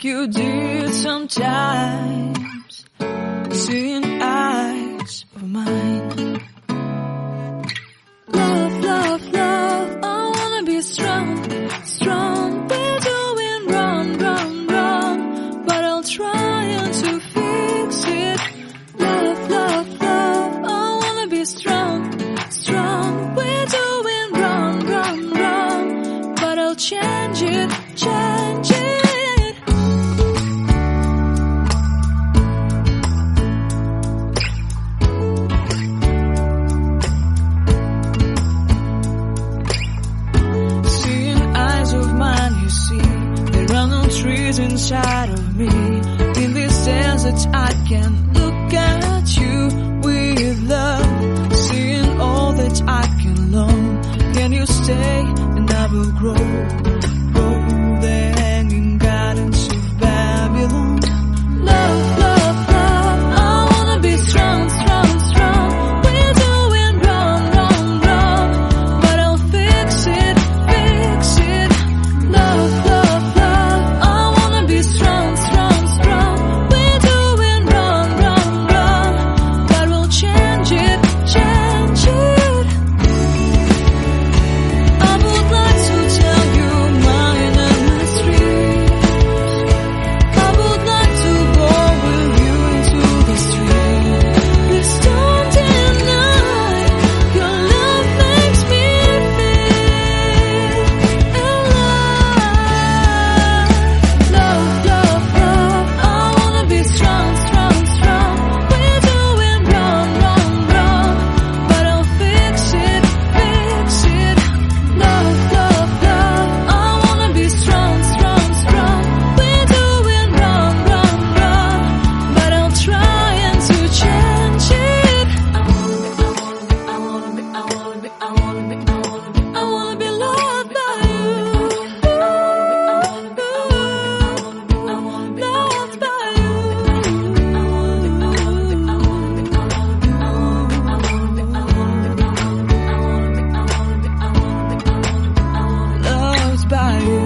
you did sometimes, seeing eyes of mine. Love, love, love, I wanna be strong, strong. We're doing wrong, wrong, wrong, but I'll try to fix it. Love, love, love, I wanna be strong, strong. We're doing wrong, wrong, wrong, but I'll change it, change it. Trees inside of me. In this desert I can look at you with love, seeing all that I can learn. Can you stay and I will grow, grow the hanging gardens of Babylon. Love, love, love, I wanna be strong, strong, strong. We're doing wrong, wrong, wrong, but I'll fix it, fix it. Love, love, strong, strong, strong. We're doing wrong, wrong, wrong, but we'll change it, change it. I would like to tell you mine and my street. I would like to go with you into the street. Please don't deny your love makes me feel alive. Love, love, I wanna be strong, strong, strong. We're doing wrong, wrong, wrong, but I'll fix it, fix it. Love, love, love, I wanna be strong, strong, strong. We're doing wrong, wrong, wrong, but I'll try to change it. I wanna be loved by you. Loved by you. Loved by you.